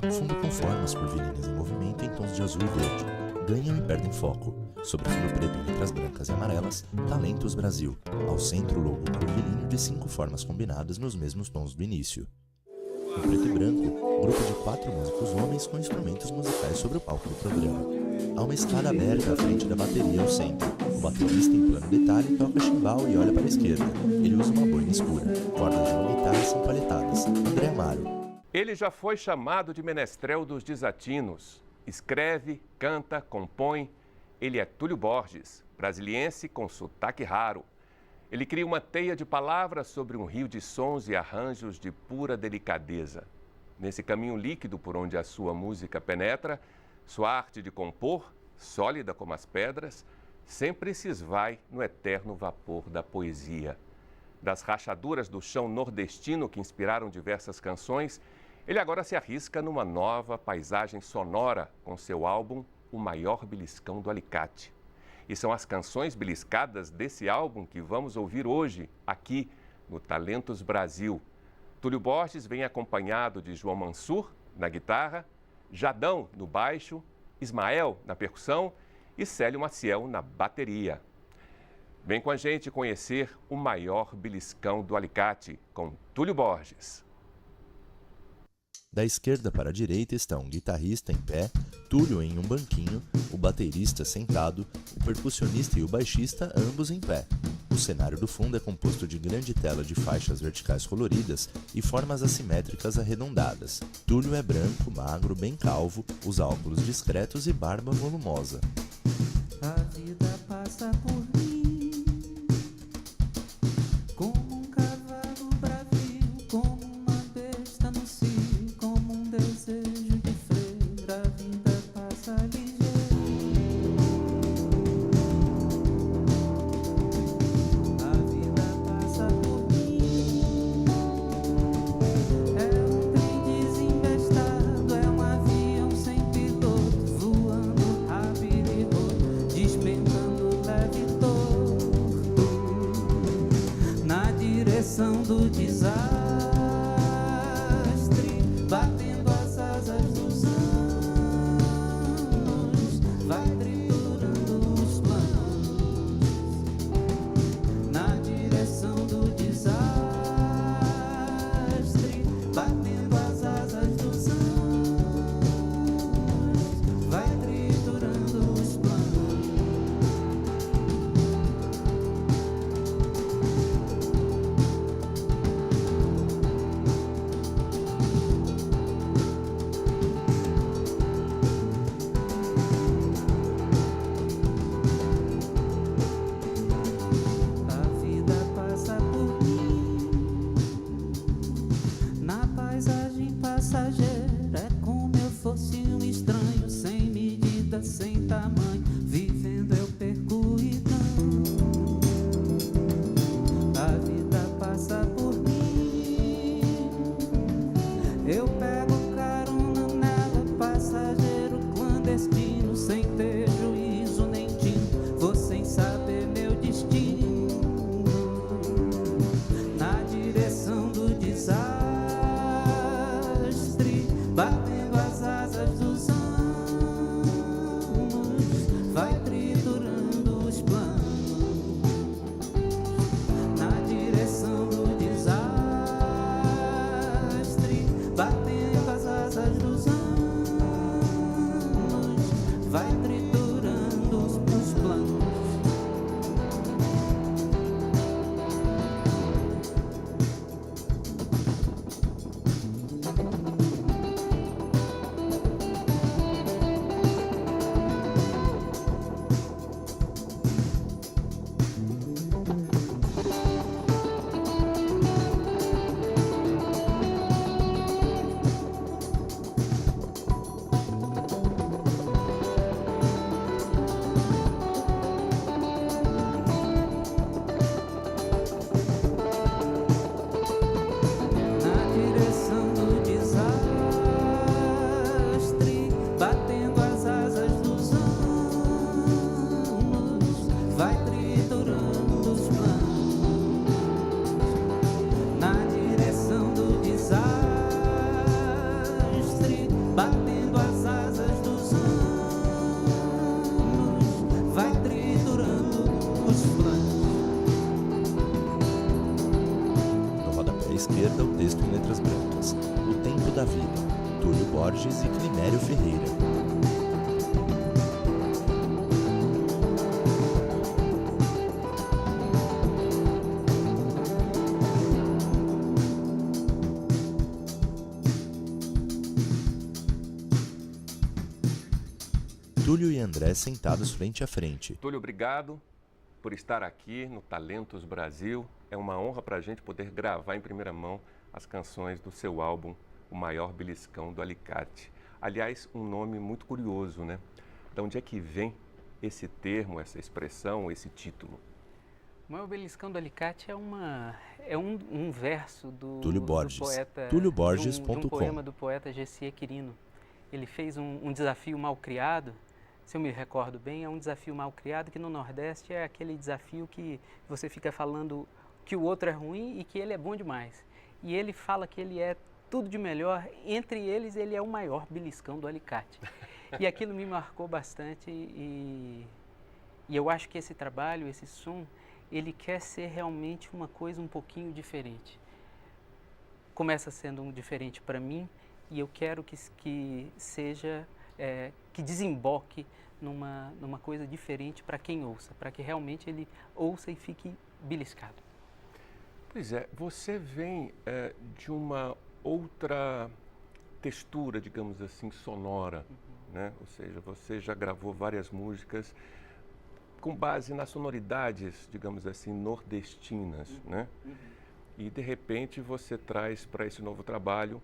Fundo com formas curvilíneas em movimento em tons de azul e verde. Ganham e perdem foco. Sobre fundo preto em letras brancas e amarelas, Talentos Brasil. Ao centro, o logo curvilíneo de 5 formas combinadas nos mesmos tons do início. No preto e branco, grupo de 4 músicos homens com instrumentos musicais sobre o palco do programa. Há uma escada aberta à frente da bateria ao centro. O baterista em plano detalhe toca chimbal e olha para a esquerda. Ele usa uma boina escura. Cordas de uma guitarra são palhetadas. André Amaro. Ele já foi chamado de menestrel dos desatinos. Escreve, canta, compõe. Ele é Túlio Borges, brasiliense com sotaque raro. Ele cria uma teia de palavras sobre um rio de sons e arranjos de pura delicadeza. Nesse caminho líquido por onde a sua música penetra, sua arte de compor, sólida como as pedras, sempre se esvai no eterno vapor da poesia. Das rachaduras do chão nordestino que inspiraram diversas canções, ele agora se arrisca numa nova paisagem sonora com seu álbum O Maior Beliscão do Alicate. E são as canções beliscadas desse álbum que vamos ouvir hoje, aqui no Talentos Brasil. Túlio Borges vem acompanhado de João Mansur na guitarra, Jadão no baixo, Ismael na percussão e Célio Maciel na bateria. Vem com a gente conhecer o maior beliscão do Alicate com Túlio Borges. Da esquerda para a direita estão o guitarrista em pé, Túlio em um banquinho, o baterista sentado, o percussionista e o baixista ambos em pé. O cenário do fundo é composto de grande tela de faixas verticais coloridas e formas assimétricas arredondadas. Túlio é branco, magro, bem calvo, usa óculos discretos e barba volumosa. A vida passa por mim como um cavalo bravio, como uma besta no cio, como um desejo de freira. A vida passa ligeiro. A vida passa por mim. É um trem desinvestado, é um avião sem piloto, voando rápido e roto, despencando leve e torto, na direção do desastre, batendo as asas dos anos, vai triturando os planos, na direção do desastre, batendo as asas dos anos, vai triturando os planos. Túlio Borges e Climério Ferreira. Túlio e André sentados frente a frente. Túlio, obrigado por estar aqui no Talentos Brasil. É uma honra para a gente poder gravar em primeira mão as canções do seu álbum, O Maior Beliscão do Alicate. Aliás, um nome muito curioso, né? De onde é que vem esse termo, essa expressão, esse título? O Maior Beliscão do Alicate é um verso do Túlio Borges. Do poeta, TúlioBorges.com. de um poema do poeta Gessie Quirino. Ele fez um desafio mal criado. Se eu me recordo bem, é um desafio mal criado que no Nordeste é aquele desafio que você fica falando que o outro é ruim e que ele é bom demais. E ele fala que ele é tudo de melhor, entre eles ele é o maior beliscão do Alicate. E aquilo me marcou bastante e eu acho que esse trabalho, esse som, ele quer ser realmente uma coisa um pouquinho diferente. Começa sendo um diferente para mim e eu quero que seja... que desemboque numa coisa diferente para quem ouça, para que realmente ele ouça e fique beliscado. Pois é, você vem de uma outra textura, digamos assim, sonora, né? Ou seja, você já gravou várias músicas com base nas sonoridades, digamos assim, nordestinas, né? E de repente você traz para esse novo trabalho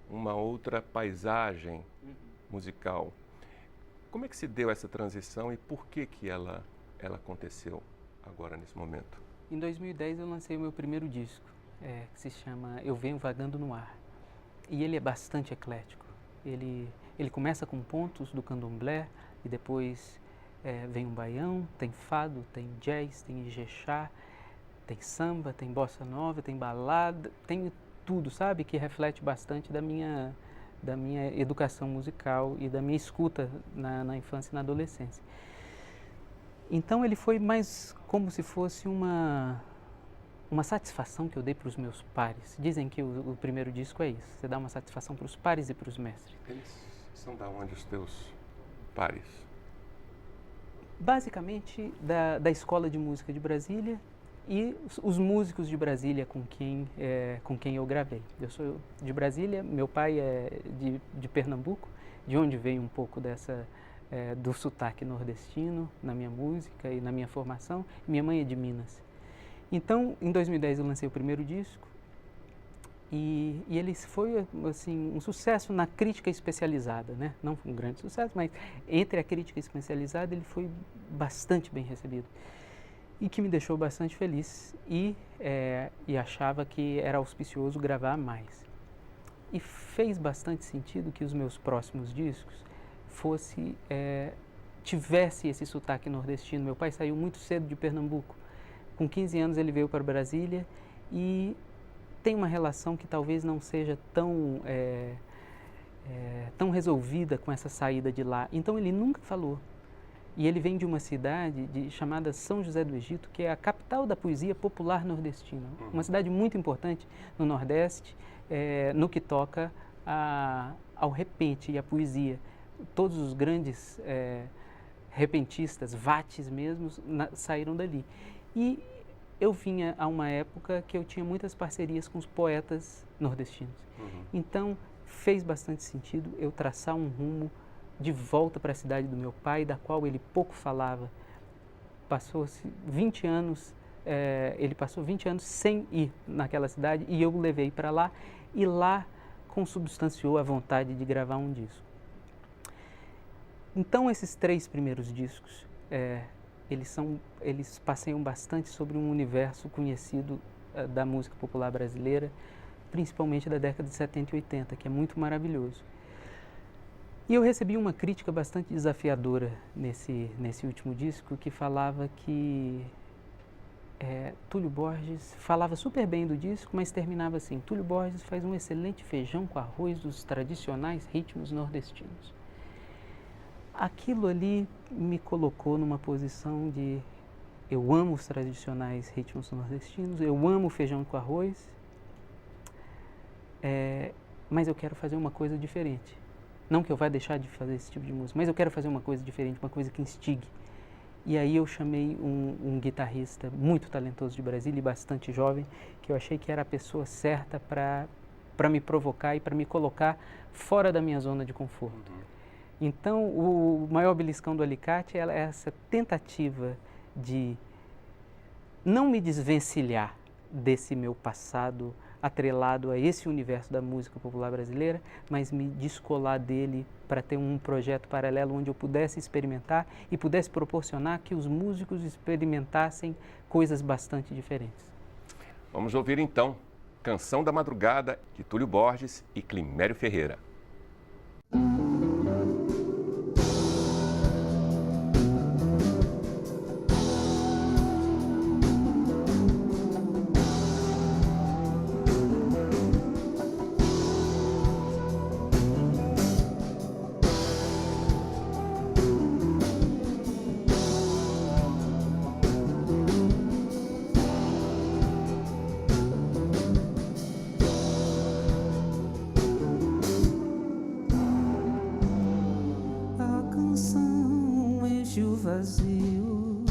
uma outra paisagem musical. Como é que se deu essa transição e por que ela aconteceu agora nesse momento? Em 2010 eu lancei o meu primeiro disco, que se chama Eu Venho Vagando no Ar. E ele é bastante eclético. Ele começa com pontos do candomblé e depois vem um baião, tem fado, tem jazz, tem ijexá, tem samba, tem bossa nova, tem balada, tem tudo, sabe? Que reflete bastante da minha educação musical e da minha escuta na infância e na adolescência. Então ele foi mais como se fosse uma satisfação que eu dei para os meus pares. Dizem que o primeiro disco é isso, você dá uma satisfação para os pares e para os mestres. Eles são da onde os teus pares? Basicamente da Escola de Música de Brasília e os músicos de Brasília com quem eu gravei. Eu sou de Brasília, meu pai é de Pernambuco, de onde veio um pouco do sotaque nordestino na minha música e na minha formação. Minha mãe é de Minas. Então, em 2010 eu lancei o primeiro disco e ele foi assim, um sucesso na crítica especializada, né? Não um grande sucesso, mas entre a crítica especializada ele foi bastante bem recebido. E que me deixou bastante feliz e achava que era auspicioso gravar mais. E fez bastante sentido que os meus próximos discos tivesse esse sotaque nordestino. Meu pai saiu muito cedo de Pernambuco. Com 15 anos ele veio para Brasília e tem uma relação que talvez não seja tão resolvida com essa saída de lá. Então ele nunca falou. E ele vem de uma cidade chamada São José do Egito, que é a capital da poesia popular nordestina. Uma cidade muito importante no Nordeste, no que toca ao repente e à poesia. Todos os grandes repentistas, vates mesmo, saíram dali. E eu vinha a uma época que eu tinha muitas parcerias com os poetas nordestinos. Então, fez bastante sentido eu traçar um rumo de volta para a cidade do meu pai, da qual ele pouco falava. Passou-se 20 anos, ele passou 20 anos sem ir naquela cidade e eu o levei para lá e lá consubstanciou a vontade de gravar um disco. Então esses 3 primeiros discos, eles passeiam bastante sobre um universo conhecido da música popular brasileira, principalmente da década de 70 e 80, que é muito maravilhoso. E eu recebi uma crítica bastante desafiadora nesse último disco, que falava que Túlio Borges falava super bem do disco, mas terminava assim: Túlio Borges faz um excelente feijão com arroz dos tradicionais ritmos nordestinos. Aquilo ali me colocou numa posição de eu amo os tradicionais ritmos nordestinos, eu amo feijão com arroz, mas eu quero fazer uma coisa diferente. Não que eu vá deixar de fazer esse tipo de música, mas eu quero fazer uma coisa diferente, uma coisa que instigue. E aí eu chamei um guitarrista muito talentoso de Brasília e bastante jovem, que eu achei que era a pessoa certa para me provocar e para me colocar fora da minha zona de conforto. Então, o maior beliscão do alicate é essa tentativa de não me desvencilhar desse meu passado atrelado a esse universo da música popular brasileira, mas me descolar dele para ter um projeto paralelo onde eu pudesse experimentar e pudesse proporcionar que os músicos experimentassem coisas bastante diferentes. Vamos ouvir então Canção da Madrugada, de Túlio Borges e Climério Ferreira. Vazio,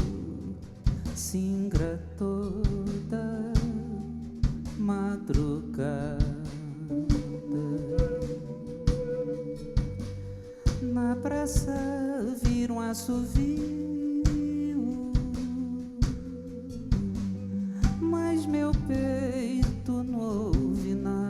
singra toda madrugada, na praça vira um assovio, mas meu peito não ouve nada.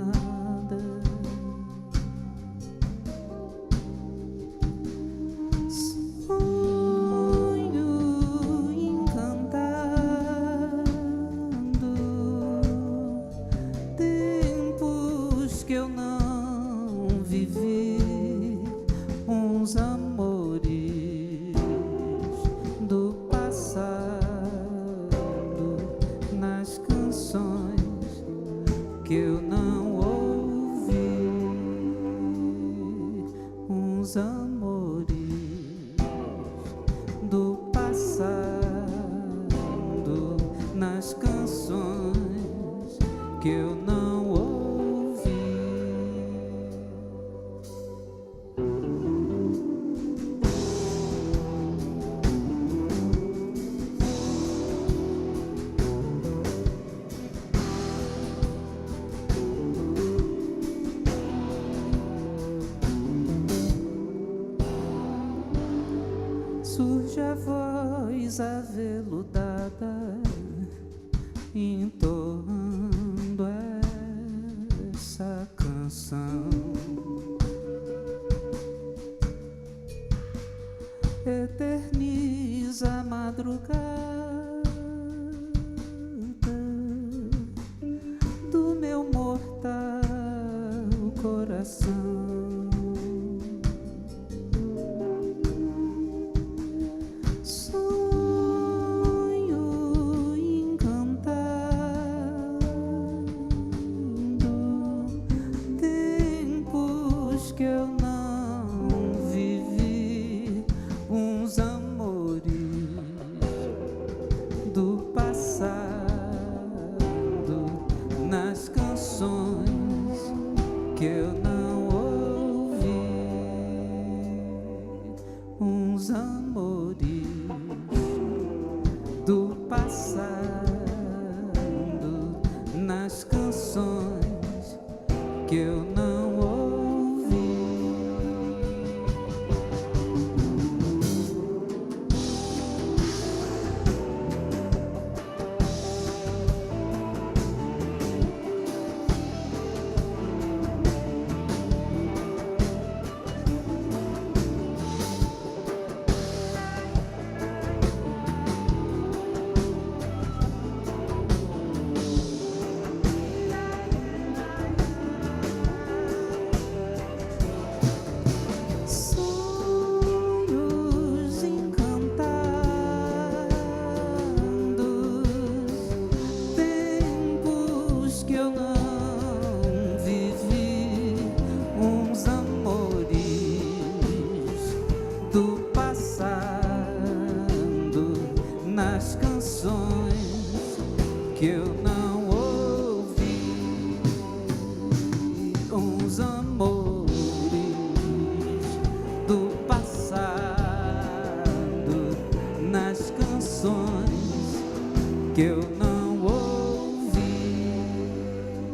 Surge a voz aveludada entoando essa canção, eterniza a madrugada do meu mortal coração. que eu não ouvi.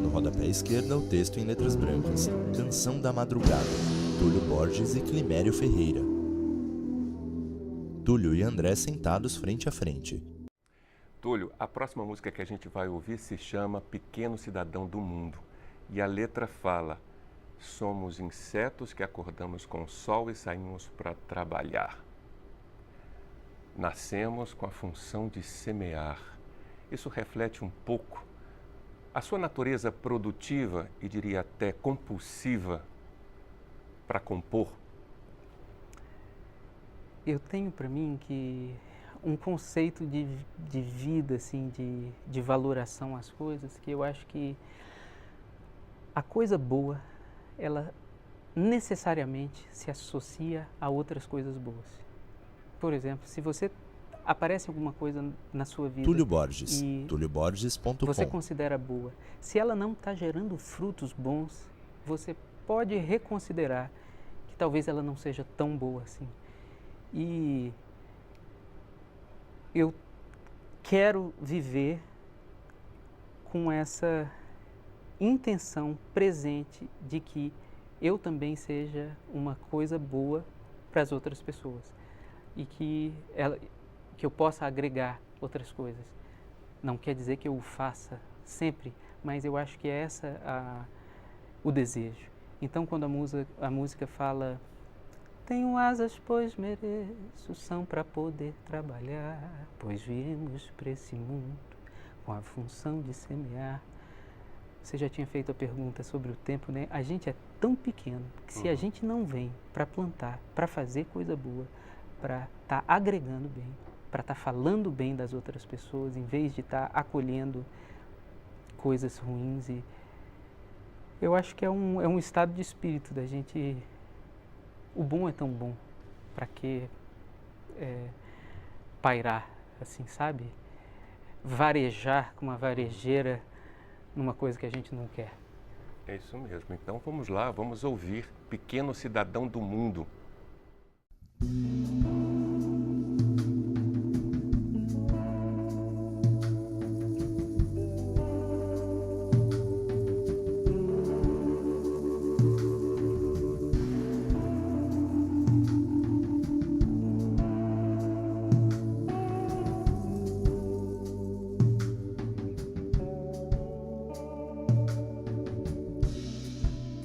No rodapé esquerda, o texto em letras brancas. Canção da Madrugada, Túlio Borges e Climério Ferreira. Túlio e André sentados frente a frente. Túlio, a próxima música que a gente vai ouvir se chama Pequeno Cidadão do Mundo. E a letra fala: somos insetos que acordamos com o sol e saímos para trabalhar. Nascemos com a função de semear. Isso reflete um pouco a sua natureza produtiva e diria até compulsiva para compor. Eu tenho para mim que um conceito de vida, assim, de valoração às coisas, que eu acho que a coisa boa, ela necessariamente se associa a outras coisas boas. Por exemplo, se você aparece alguma coisa na sua vida Túlio Borges, e tulioborges.com. você considera boa, se ela não está gerando frutos bons, você pode reconsiderar que talvez ela não seja tão boa assim. E eu quero viver com essa intenção presente de que eu também seja uma coisa boa para as outras pessoas e que eu possa agregar outras coisas. Não quer dizer que eu o faça sempre, mas eu acho que é o desejo. Então, quando a música fala: tenho asas, pois mereço, são para poder trabalhar, pois viemos para esse mundo com a função de semear. Você já tinha feito a pergunta sobre o tempo, né? A gente é tão pequeno que se a gente não vem para plantar, para fazer coisa boa, para estar agregando bem, para estar falando bem das outras pessoas, em vez de estar acolhendo coisas ruins, e eu acho que é um estado de espírito da gente. O bom é tão bom, para que pairar, assim, sabe? Varejar com uma varejeira numa coisa que a gente não quer. É isso mesmo. Então vamos lá, vamos ouvir Pequeno Cidadão do Mundo.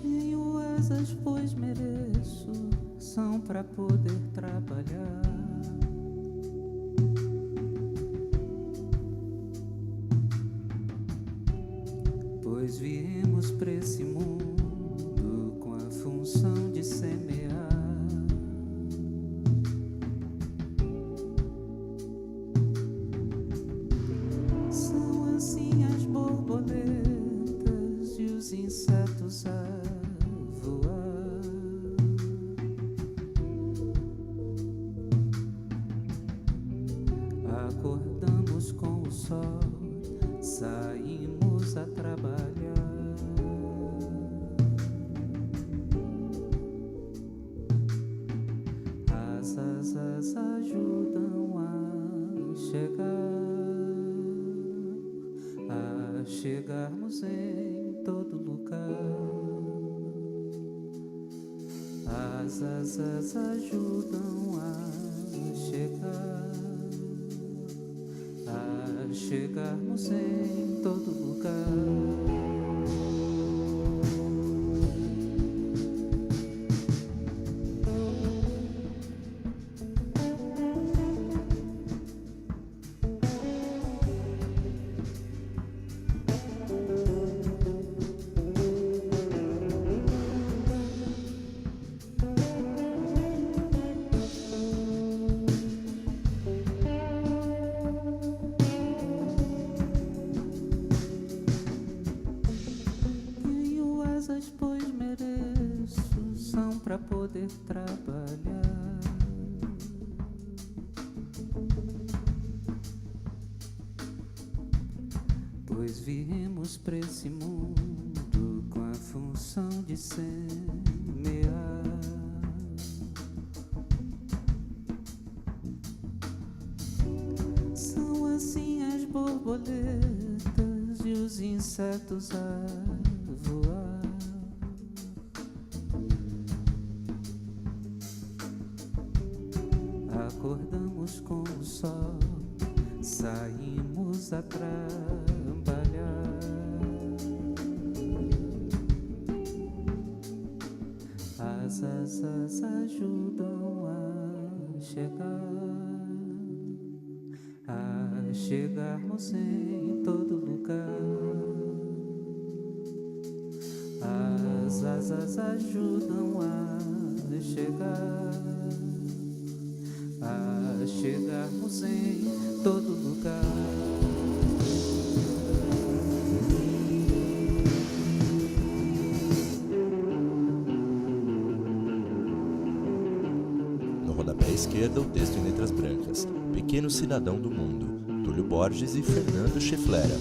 Tenho asas, pois mereço, são para poder trabalhar. Pois viemos para esse mundo com a função de semear. São assim as borboletas e os insetos a voar. Acordamos com o sol, saímos a trabalhar. As asas ajudam a chegarmos em todo lugar. As asas ajudam a chegarmos em todo lugar. Tenho asas, pois mereço, são para poder trabalhar. Pois viemos para esse mundo com a função de semear. São assim as borboletas borboletas e os insetos a voar. Acordamos com o sol, saímos a trabalhar. As asas ajudam a chegarmos em todo lugar. As asas ajudam a chegarmos em todo lugar. No rodapé esquerda, o texto em letras brancas. Pequeno cidadão do mundo. Túlio Borges e Fernando Schefflera.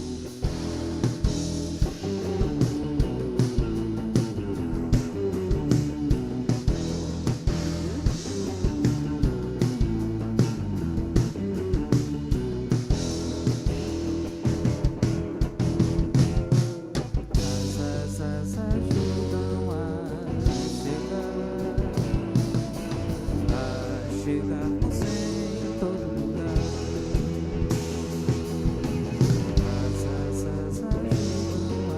Chegarmos em todo lugar. As asas ajudam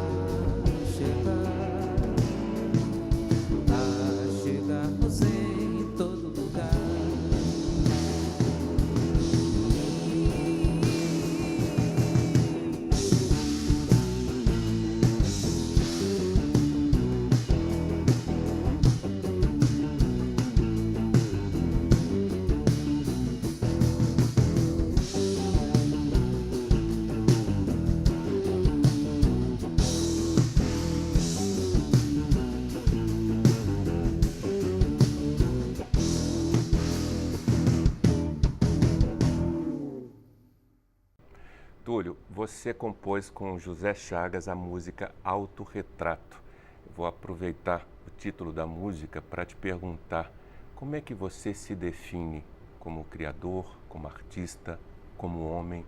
a chegarmos em todo lugar. Túlio, você compôs com José Chagas a música Autorretrato. Eu vou aproveitar o título da música para te perguntar como é que você se define como criador, como artista, como homem,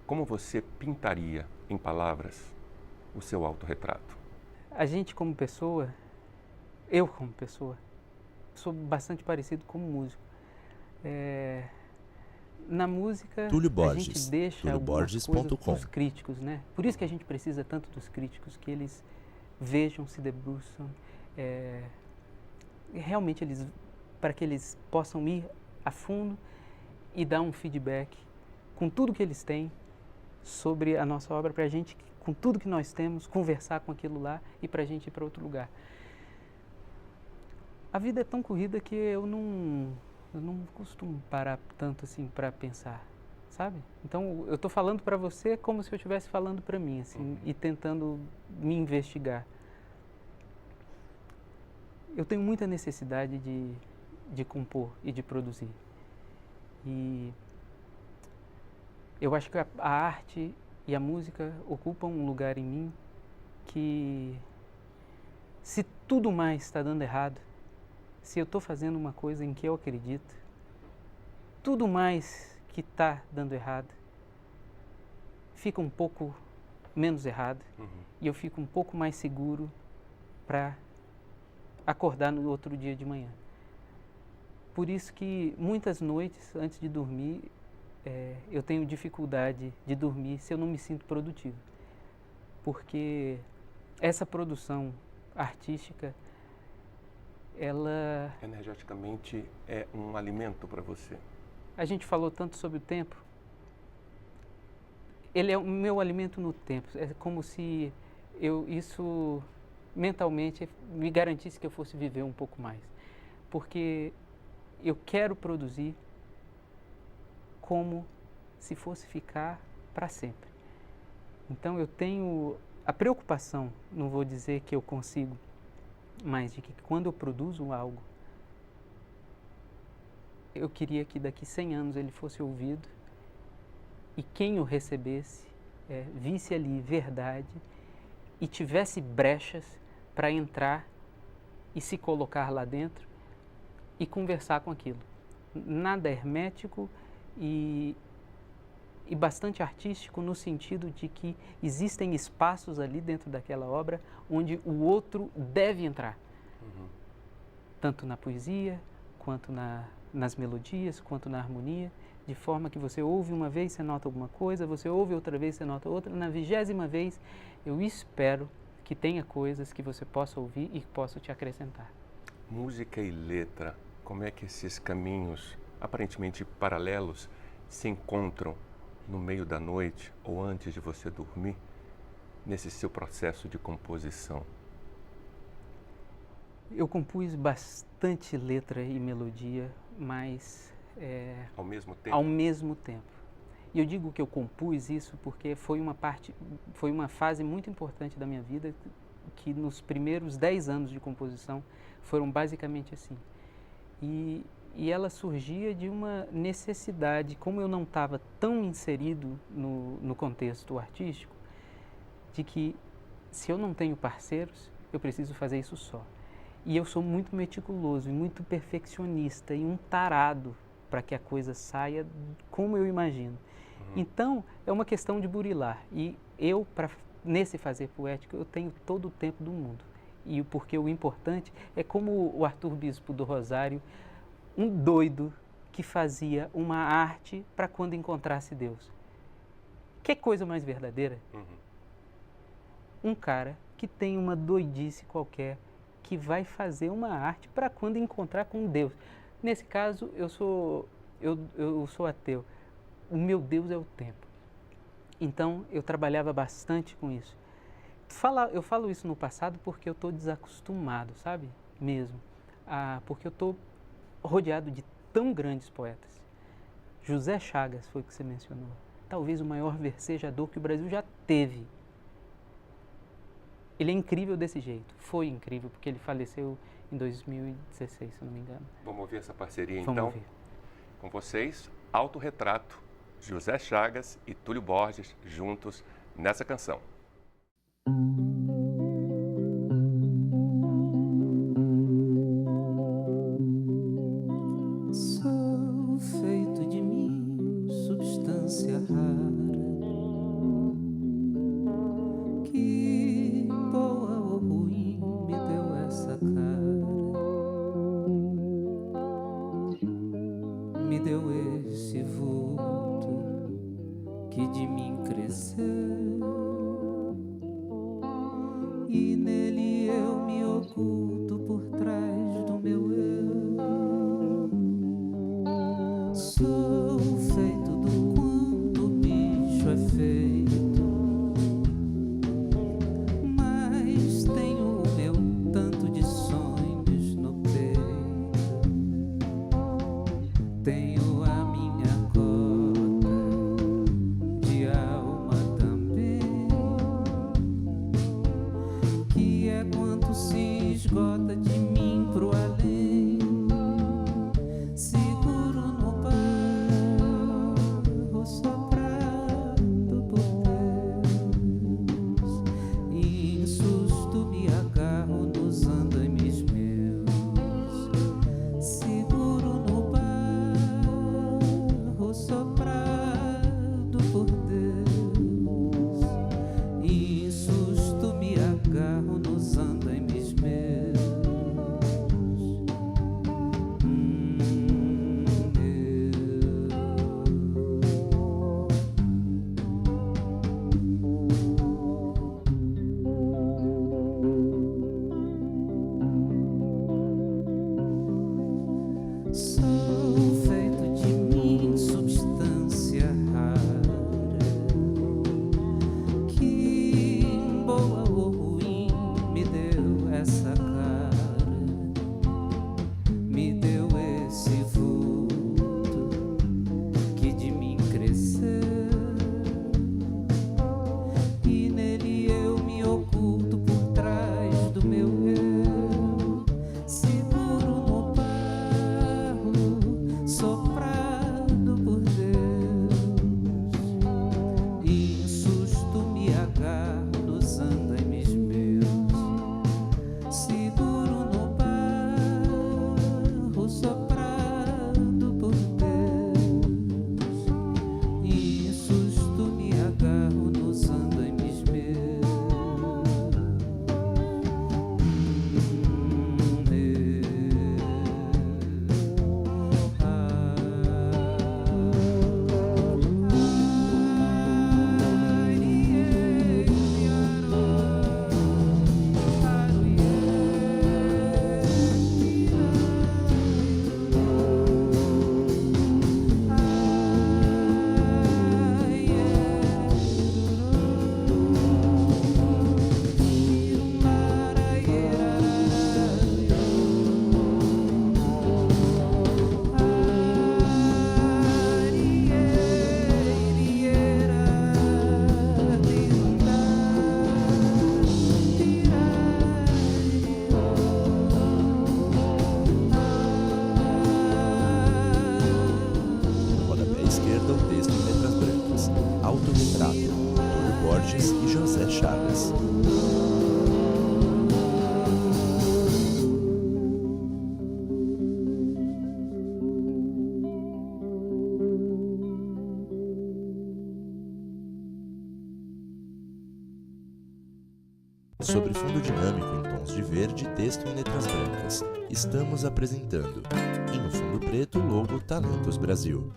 como você pintaria em palavras o seu autorretrato? A gente como pessoa, eu como pessoa, sou bastante parecido como músico. Na música, Túlio a Borges, gente deixa algumas coisas tulioborges.com. para os críticos, né? Por isso que a gente precisa tanto dos críticos, que eles vejam, se debruçam, realmente para que eles possam ir a fundo e dar um feedback com tudo que eles têm sobre a nossa obra, para a gente, com tudo que nós temos, conversar com aquilo lá e para a gente ir para outro lugar. A vida é tão corrida que eu não costumo parar tanto assim para pensar, sabe? Então eu estou falando para você como se eu estivesse falando para mim, assim, e tentando me investigar. Eu tenho muita necessidade de compor e de produzir. E eu acho que a arte e a música ocupam um lugar em mim que, se tudo mais está dando errado, se eu estou fazendo uma coisa em que eu acredito, tudo mais que está dando errado fica um pouco menos errado e eu fico um pouco mais seguro para acordar no outro dia de manhã. Por isso que muitas noites, antes de dormir, eu tenho dificuldade de dormir se eu não me sinto produtivo. Porque essa produção artística, ela... Energeticamente é um alimento para você. A gente falou tanto sobre o tempo. Ele é o meu alimento no tempo. É como se isso mentalmente me garantisse que eu fosse viver um pouco mais. Porque eu quero produzir como se fosse ficar para sempre. Então eu tenho a preocupação, não vou dizer que eu consigo, mas de que quando eu produzo algo, eu queria que daqui 100 anos ele fosse ouvido e quem o recebesse visse ali verdade e tivesse brechas para entrar e se colocar lá dentro e conversar com aquilo. Nada hermético e e bastante artístico no sentido de que existem espaços ali dentro daquela obra onde o outro deve entrar. Tanto na poesia, quanto nas melodias, quanto na harmonia, de forma que você ouve uma vez, você nota alguma coisa, você ouve outra vez, você nota outra, na 20ª vez, eu espero que tenha coisas que você possa ouvir e que possa te acrescentar. Música e letra, como é que esses caminhos, aparentemente paralelos, se encontram no meio da noite ou antes de você dormir, nesse seu processo de composição? Eu compus bastante letra e melodia, mas ao mesmo tempo? ao mesmo tempo. E eu digo que eu compus isso porque foi uma fase muito importante da minha vida, que nos primeiros 10 anos de composição foram basicamente assim. E ela surgia de uma necessidade, como eu não estava tão inserido no contexto artístico, de que se eu não tenho parceiros, eu preciso fazer isso só. E eu sou muito meticuloso e muito perfeccionista e um tarado para que a coisa saia como eu imagino. Então, é uma questão de burilar. E eu, nesse fazer poético, eu tenho todo o tempo do mundo. E porque o importante é como o Arthur Bispo do Rosário, um doido que fazia uma arte para quando encontrasse Deus. Que coisa mais verdadeira? Um cara que tem uma doidice qualquer, que vai fazer uma arte para quando encontrar com Deus. Nesse caso, eu sou ateu. O meu Deus é o tempo. Então, eu trabalhava bastante com isso. Eu falo isso no passado porque eu estou desacostumado, sabe? Mesmo. Porque eu estou rodeado de tão grandes poetas. José Chagas foi o que você mencionou. Talvez o maior versejador que o Brasil já teve. Ele é incrível desse jeito. Foi incrível, porque ele faleceu em 2016, se eu não me engano. Vamos ouvir essa parceria, Vamos então? ouvir. Com vocês, Autorretrato, José Chagas e Túlio Borges, juntos nessa canção. Sou feito de mim, substância rara, que boa ou ruim me deu essa cara, me deu esse vulto que de mim cresceu, e nele eu me oculto por trás do meu eu. Sou feito do quanto o bicho é feito, mas tenho o meu tanto de sonhos no peito. Tenho a minha cota de alma também, que é quanto se esgota de mim pro além. Seguro no barro soprado por Deus, e em susto me agarro nos andames meus. Seguro no barro soprado por Deus, e em susto me agarro nos andames meus. Sou feito de mim, substância rara, que boa ou ruim me deu essa cara, me deu esse vulto que de mim cresceu, e nele eu me oculto por trás do meu eu. Seguro no barro Chagas. Sobre fundo dinâmico em tons de verde, texto em letras brancas, estamos apresentando, e no fundo preto, o logo Talentos Brasil.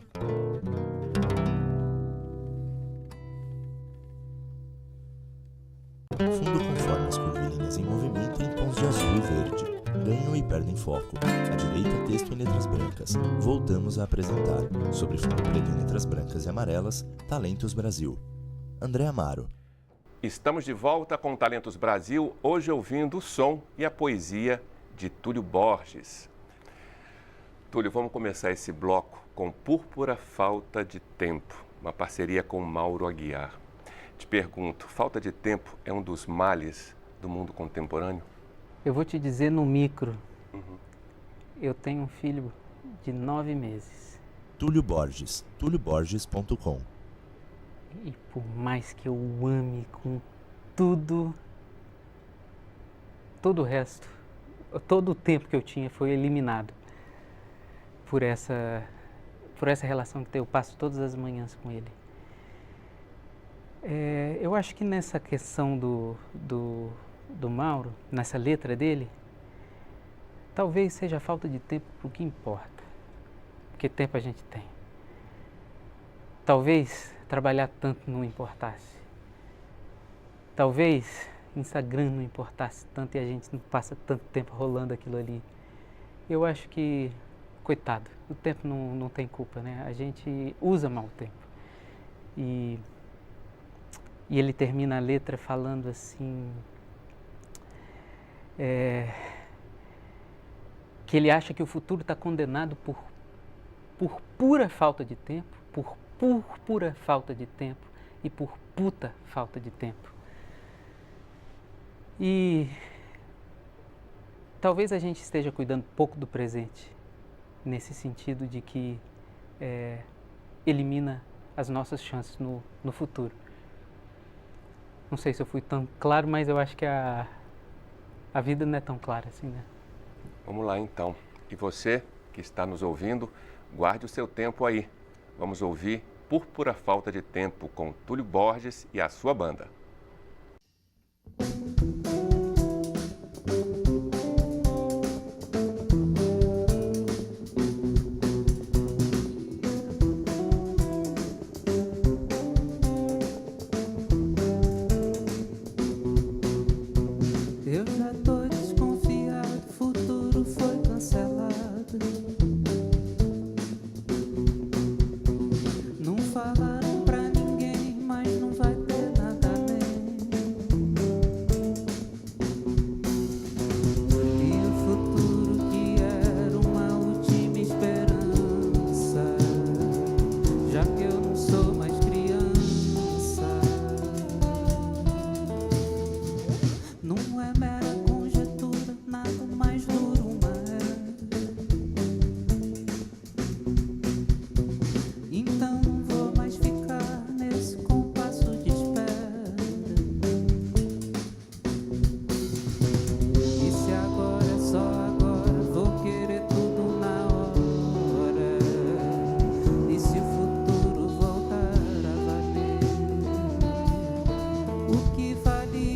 Fundo com formas curvilíneas em movimento em tons de azul e verde. Ganham e perdem foco. À direita, texto em letras brancas. Voltamos a apresentar, sobre fundo preto em letras brancas e amarelas, Talentos Brasil. André Amaro. Estamos de volta com Talentos Brasil, hoje ouvindo o som e a poesia de Túlio Borges. Túlio, vamos começar esse bloco com Púrpura Falta de Tempo, uma parceria com Mauro Aguiar. Te pergunto, falta de tempo é um dos males do mundo contemporâneo? Eu vou te dizer no micro. Eu tenho um filho de 9 meses. Túlio Borges, tulioborges.com. E por mais que eu o ame com tudo, todo o resto, todo o tempo que eu tinha foi eliminado por essa relação que eu passo todas as manhãs com ele. Eu acho que nessa questão do Mauro, nessa letra dele, talvez seja a falta de tempo para o que importa, porque tempo a gente tem. Talvez trabalhar tanto não importasse. Talvez Instagram não importasse tanto e a gente não passa tanto tempo rolando aquilo ali. Eu acho que, coitado, o tempo não tem culpa, né? A gente usa mal o tempo. E ele termina a letra falando assim, que ele acha que o futuro está condenado por pura falta de tempo, por pura falta de tempo e por puta falta de tempo. E talvez a gente esteja cuidando pouco do presente, nesse sentido de que elimina as nossas chances no futuro. Não sei se eu fui tão claro, mas eu acho que a vida não é tão clara assim, né? Vamos lá então. E você que está nos ouvindo, guarde o seu tempo aí. Vamos ouvir Púrpura Falta de Tempo com Túlio Borges e a sua banda. Eu já tô desconfiado, o futuro foi cancelado. Não falaram pra ninguém, mas não vai ter nada além. E o futuro que era uma última esperança, já que eu não sou mais criança, não é mera conjetura, nada mais duro é. Então não vou mais ficar nesse compasso de espera. E se agora é só agora, vou querer tudo na hora. E se o futuro voltar a valer o que valia,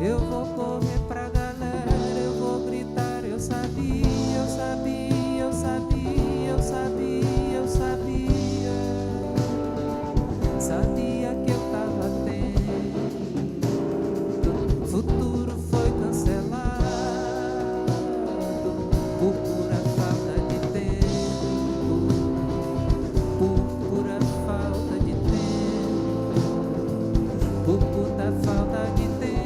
eu vou correr pra galera, eu vou gritar, eu sabia, eu sabia, eu sabia, eu sabia, eu sabia. Sabia que eu tava tendo. Futuro foi cancelado por pura falta de tempo. Por pura falta de tempo. Por puta falta de tempo.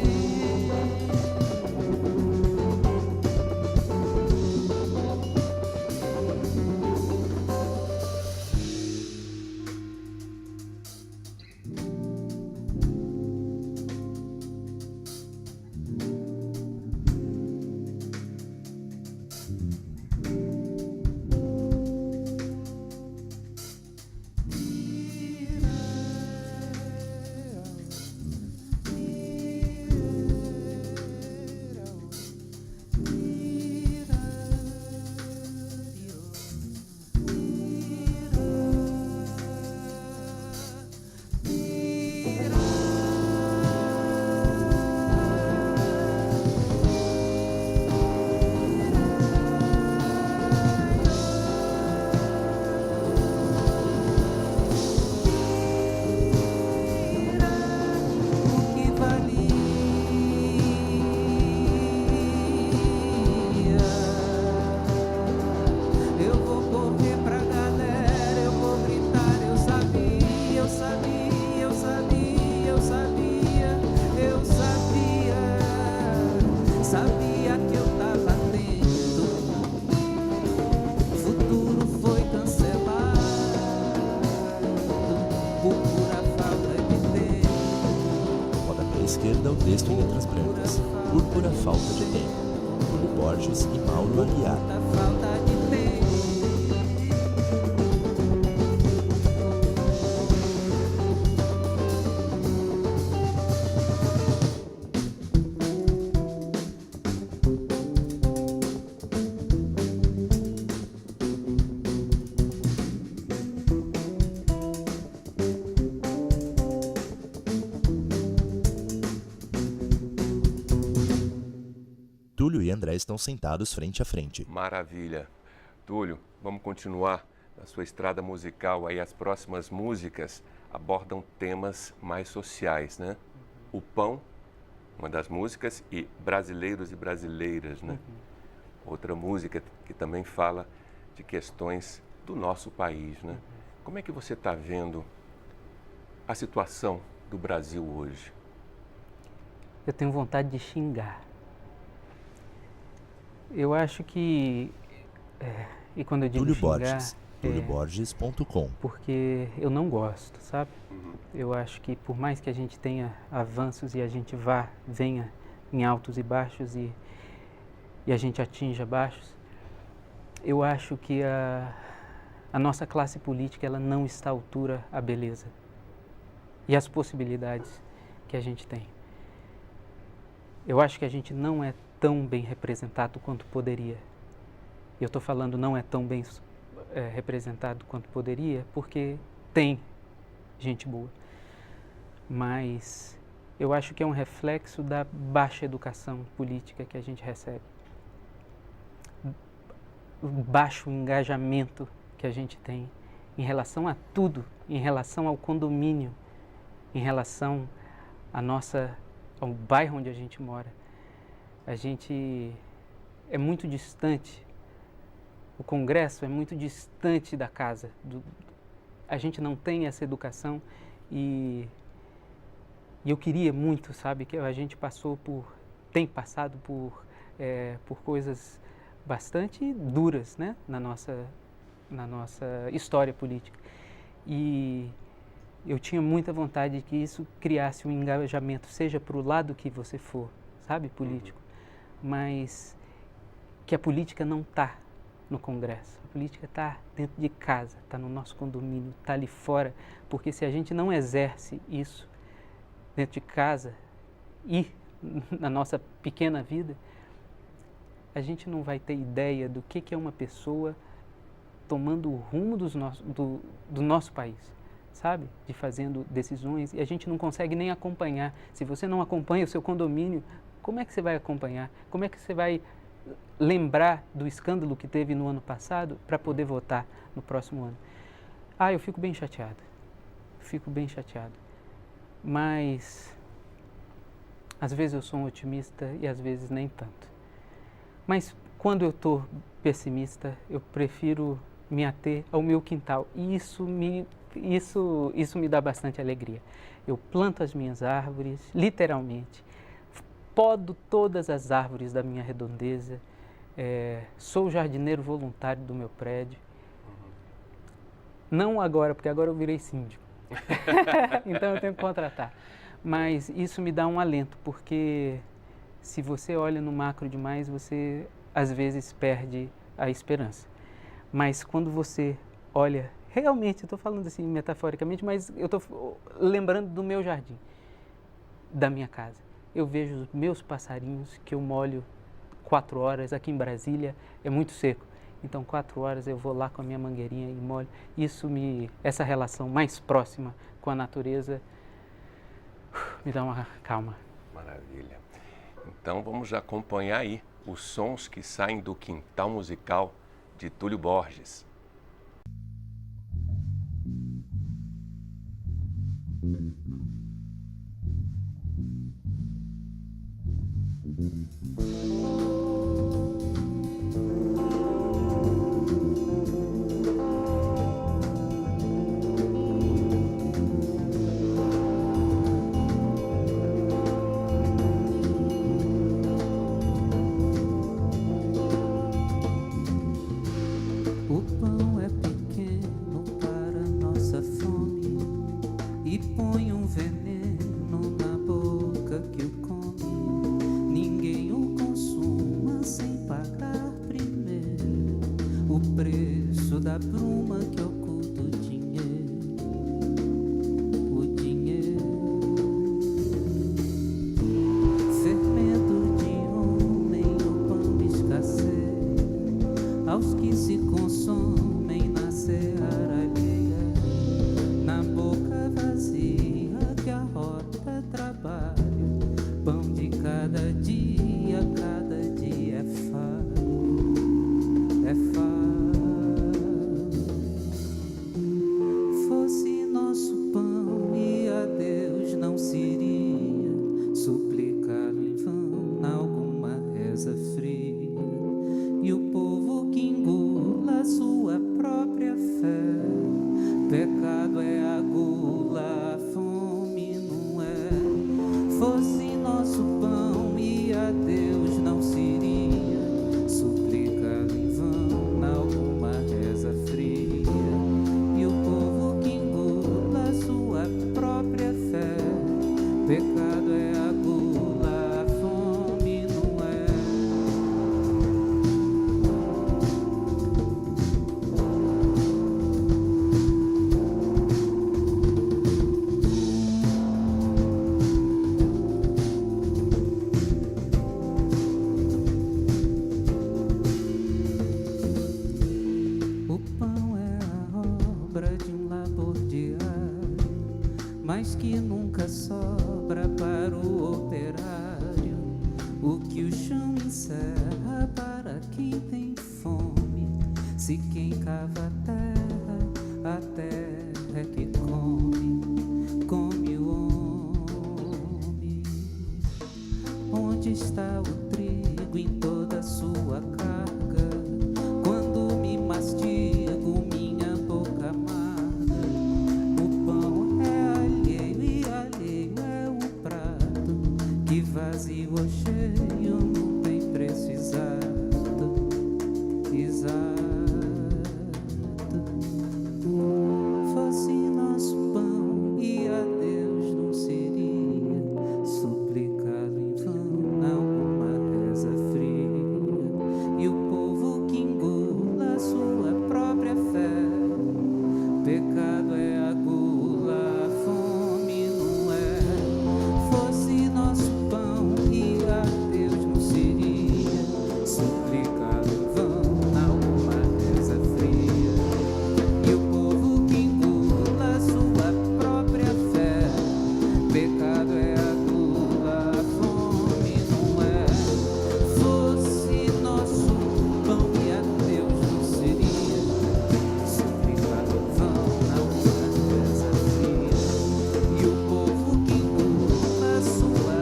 Borges e Mauro Aguiar. Da falta de tempo. Túlio e André estão sentados frente a frente. Maravilha. Túlio, vamos continuar na sua estrada musical. Aí as próximas músicas abordam temas mais sociais, né? O pão, uma das músicas, e brasileiros e brasileiras, né? Outra música que também fala de questões do nosso país, né? Como é que você está vendo a situação do Brasil hoje? Eu tenho vontade de xingar. Eu acho que, e quando eu digo Túlio xingar, Borges, tulioborges.com. porque eu não gosto, sabe? Eu acho que por mais que a gente tenha avanços e a gente venha em altos e baixos e a gente atinja baixos, eu acho que a nossa classe política ela não está à altura à beleza e às possibilidades que a gente tem. Eu acho que a gente não é tão bem representado quanto poderia. Eu estou falando não é tão bem representado quanto poderia, porque tem gente boa. Mas eu acho que é um reflexo da baixa educação política que a gente recebe. O baixo engajamento que a gente tem em relação a tudo, em relação ao condomínio, em relação ao bairro onde a gente mora. A gente é muito distante, o Congresso é muito distante da casa. A gente não tem essa educação e eu queria muito, sabe, que a gente tem passado por coisas bastante duras, né, na nossa história política. E eu tinha muita vontade de que isso criasse um engajamento, seja para o lado que você for, sabe, político. Mas que a política não está no Congresso, a política está dentro de casa, está no nosso condomínio, está ali fora, porque se a gente não exerce isso dentro de casa e na nossa pequena vida, a gente não vai ter ideia do que é uma pessoa tomando o rumo do nosso país, sabe? De fazendo decisões, e a gente não consegue nem acompanhar. Se você não acompanha o seu condomínio, como é que você vai acompanhar? Como é que você vai lembrar do escândalo que teve no ano passado para poder votar no próximo ano? Eu fico bem chateado. Mas às vezes eu sou um otimista e às vezes nem tanto. Mas quando eu estou pessimista, eu prefiro me ater ao meu quintal. E isso me dá bastante alegria. Eu planto as minhas árvores, literalmente. Podo todas as árvores da minha redondeza, sou jardineiro voluntário do meu prédio. Não agora, porque agora eu virei síndico. Então eu tenho que contratar. Mas isso me dá um alento, porque se você olha no macro demais, você às vezes perde a esperança. Mas quando você olha, realmente, eu estou falando assim metaforicamente, mas eu estou lembrando do meu jardim, da minha casa. Eu vejo os meus passarinhos, que eu molho 4 horas, aqui em Brasília é muito seco. Então 4 horas eu vou lá com a minha mangueirinha e molho. Essa relação mais próxima com a natureza me dá uma calma. Maravilha. Então vamos já acompanhar aí os sons que saem do quintal musical de Túlio Borges. O pão é pequeno para nossa fome e põe um veneno na boca que o come. Ninguém o consome. o preço da bruma que oculta o dinheiro, o dinheiro. Fermento de homem, o pão escasseia aos que se consomem na seara alheia, na boca vazia que a rota trabalha. Pão de cada dia é fardo, é fardo. Fosse nosso pão e a Deus não se iria suplicá-lo em vão alguma reza fria, e o povo que engula sua própria fé. Pecado é a gula, a fome não é. Fosse nosso pão e a Deus não se iria suplicá-lo em vão alguma reza fria, e o povo que engula sua própria fé. Pecado é a gula, a fome não é. O pão é a obra de um labor diário, mas que nunca sobra para o operário. O que o chão encerra para quem tem fome. Se quem cava a terra é que come o homem. Onde está o trigo em toda a sua carga? Quando me mastigo minha boca amarga, o pão é alheio e alheio é o prato, que vazio ou cheio não tem preço exato, exato. Fosse nosso pão e a Deus não seria suplicá-lo em vão alguma reza fria, e o povo que engula sua própria fé. Pecado é a gula, a fome não é. Fosse nosso pão e a Deus não seria suplicá-lo em vão alguma reza fria, e o povo que engula sua própria fé. Pecado é a gula, a fome não é. Fosse nosso pão e a Deus não seria suplicado em vão alguma reza fria, e o povo que engula sua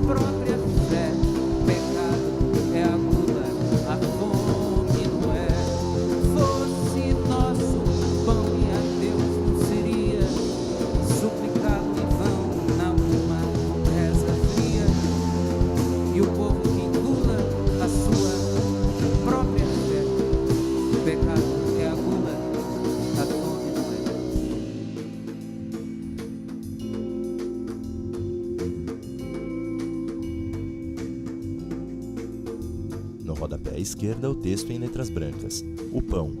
própria fé. Pecado é a gula, a fome não é. Fosse nosso pão e a Deus não seria suplicado em vão alguma reza fria, e o povo que engula a sua própria fé. Pecado é a gula, a fome não é. No rodapé à esquerda, o texto em letras brancas. O Pão,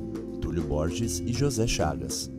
Túlio Borges e José Chagas.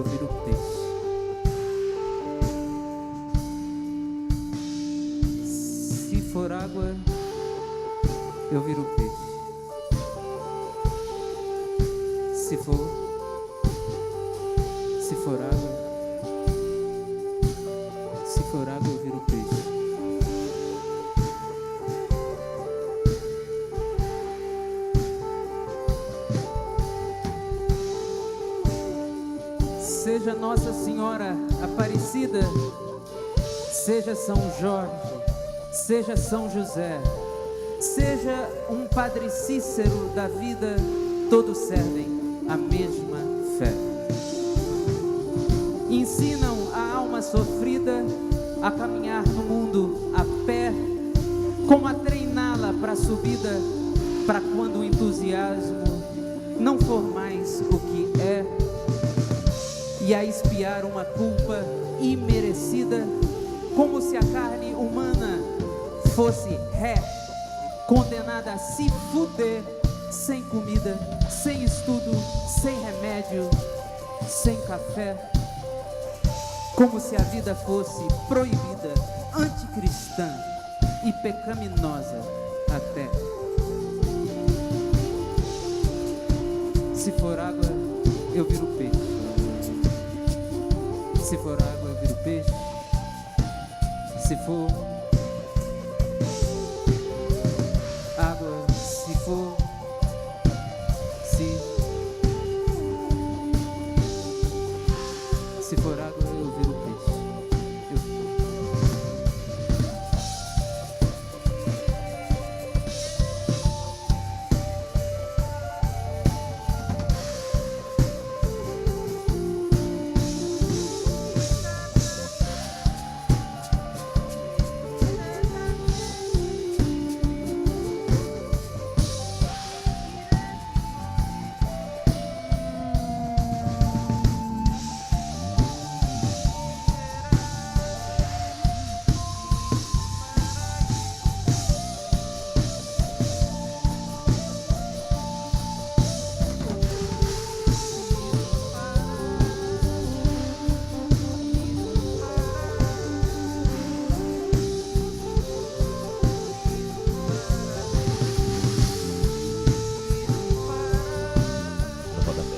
viro peixe. Se for água, eu viro peixe. Se for água, eu viro peixe. Seja Nossa Senhora Aparecida, seja São Jorge, seja São José, seja um Padre Cícero da vida, todos servem a mesma fé. Ensinam a alma sofrida a caminhar no mundo a pé, como a treiná-la para a subida, para quando o entusiasmo não for mais o que é, e a expiar uma culpa imerecida, como se a carne humana fosse ré, condenada a se fuder, sem comida, sem estudo, sem remédio, sem café, como se a vida fosse proibida, anticristã e pecaminosa até. Se for água, eu viro peixe. Se for água, eu viro peixe. Se for água, se for, se for água, eu viro peixe.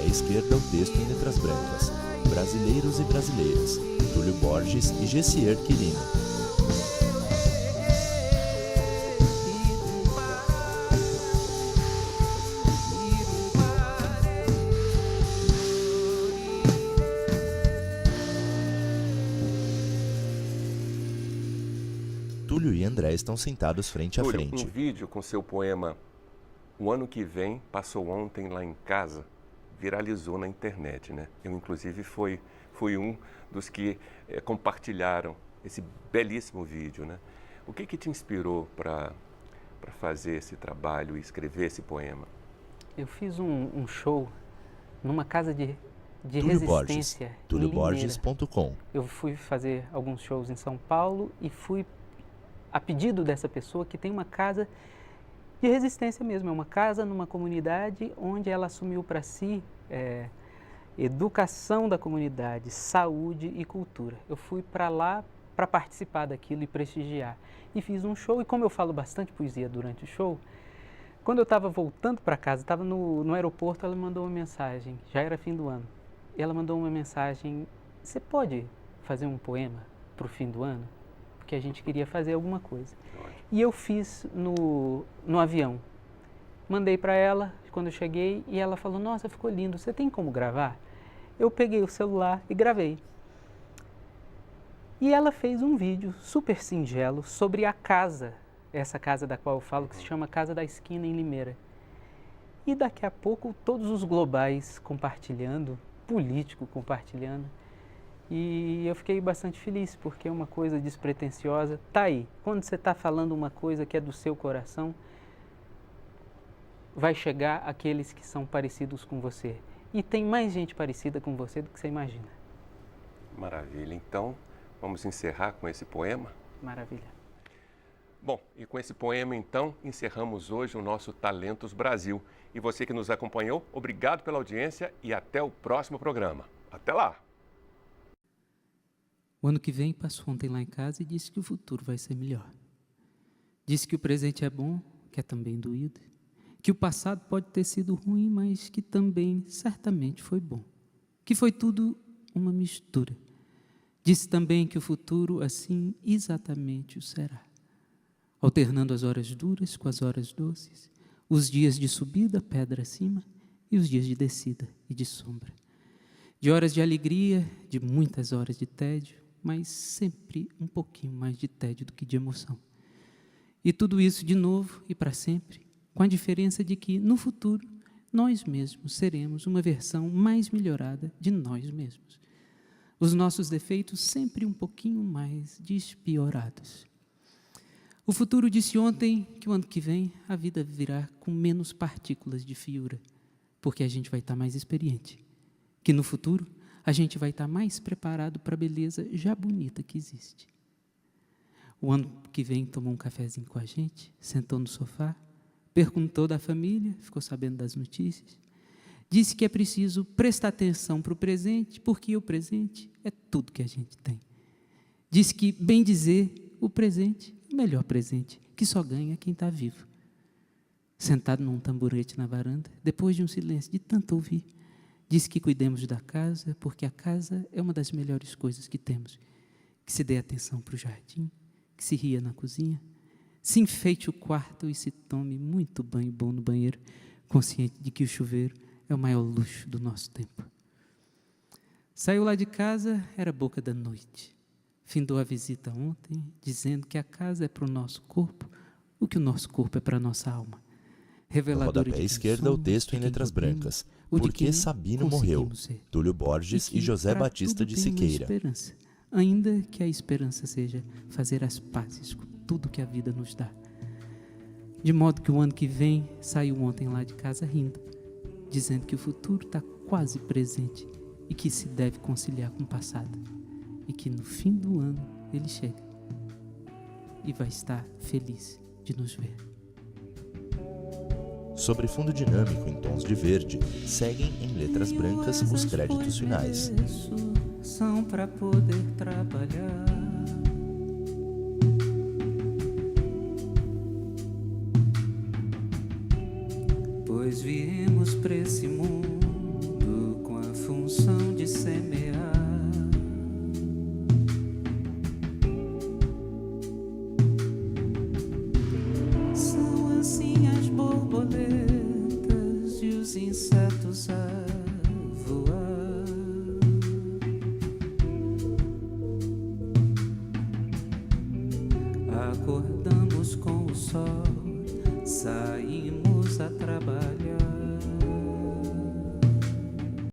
Esquerda, o texto em letras brancas. Brasileiros e brasileiras. Túlio Borges e Gessier Quirino. Túlio e André estão sentados frente a Túlio, frente. um vídeo com seu poema O Ano Que Vem Passou Ontem Lá em Casa viralizou na internet, né? Eu, inclusive, fui um dos que compartilharam esse belíssimo vídeo, né? O que te inspirou para fazer esse trabalho e escrever esse poema? Eu fiz um show numa casa de Túlio resistência Borges, tulioborges.com. Eu fui fazer alguns shows em São Paulo e fui a pedido dessa pessoa que tem uma casa de resistência mesmo, é uma casa numa comunidade onde ela assumiu para si educação da comunidade, saúde e cultura. Eu fui para lá para participar daquilo e prestigiar. E fiz um show, e como eu falo bastante poesia durante o show, quando eu estava voltando para casa, estava no aeroporto, ela me mandou uma mensagem, já era fim do ano. E ela mandou uma mensagem, você pode fazer um poema para o fim do ano? Porque a gente queria fazer alguma coisa. E eu fiz no avião. Mandei para ela quando eu cheguei e ela falou, nossa, ficou lindo, você tem como gravar? Eu peguei o celular e gravei. E ela fez um vídeo super singelo sobre a casa, essa casa da qual eu falo, que se chama Casa da Esquina, em Limeira. E daqui a pouco todos os globais compartilhando, político compartilhando. E eu fiquei bastante feliz, porque é uma coisa despretensiosa. Tá aí, quando você está falando uma coisa que é do seu coração, vai chegar aqueles que são parecidos com você. E tem mais gente parecida com você do que você imagina. Maravilha. Então, vamos encerrar com esse poema? Maravilha. Bom, e com esse poema, então, encerramos hoje o nosso Talentos Brasil. E você que nos acompanhou, obrigado pela audiência e até o próximo programa. Até lá! O ano que vem passou ontem lá em casa e disse que o futuro vai ser melhor. Disse que o presente é bom, que é também doído, que o passado pode ter sido ruim, mas que também certamente foi bom, que foi tudo uma mistura. Disse também que o futuro, assim, exatamente o será, alternando as horas duras com as horas doces, os dias de subida, pedra acima, e os dias de descida e de sombra. De horas de alegria, de muitas horas de tédio, mas sempre um pouquinho mais de tédio do que de emoção. E tudo isso de novo e para sempre, com a diferença de que, no futuro, nós mesmos seremos uma versão mais melhorada de nós mesmos. Os nossos defeitos sempre um pouquinho mais despiorados. O futuro disse ontem que o ano que vem a vida virá com menos partículas de feiura, porque a gente vai estar mais experiente. Que no futuro a gente vai estar mais preparado para a beleza já bonita que existe. O ano que vem tomou um cafezinho com a gente, sentou no sofá, perguntou da família, ficou sabendo das notícias, disse que é preciso prestar atenção para o presente, porque o presente é tudo que a gente tem. Disse que, bem dizer, o presente é o melhor presente, que só ganha quem está vivo. Sentado num tamborete na varanda, depois de um silêncio de tanto ouvir, disse que cuidemos da casa, porque a casa é uma das melhores coisas que temos, que se dê atenção para o jardim, que se ria na cozinha, se enfeite o quarto e se tome muito banho bom no banheiro, consciente de que o chuveiro é o maior luxo do nosso tempo. Saiu lá de casa, era boca da noite. Findou a visita ontem, dizendo que a casa é para o nosso corpo, o que o nosso corpo é para a nossa alma. No rodapé esquerda, o texto em letras brancas. Por que Sabino morreu? Túlio Borges e José Batista de Siqueira. Esperança, ainda que a esperança seja fazer as pazes com tudo que a vida nos dá. De modo que o ano que vem saiu ontem lá de casa rindo, dizendo que o futuro está quase presente e que se deve conciliar com o passado. E que no fim do ano ele chega e vai estar feliz de nos ver. Sobre fundo dinâmico em tons de verde, seguem em letras brancas os créditos finais. São para poder trabalhar. Pois viemos para esse mundo com a função de semear. São assim as borboletas e os insetos a voar. Acordamos com o sol, saímos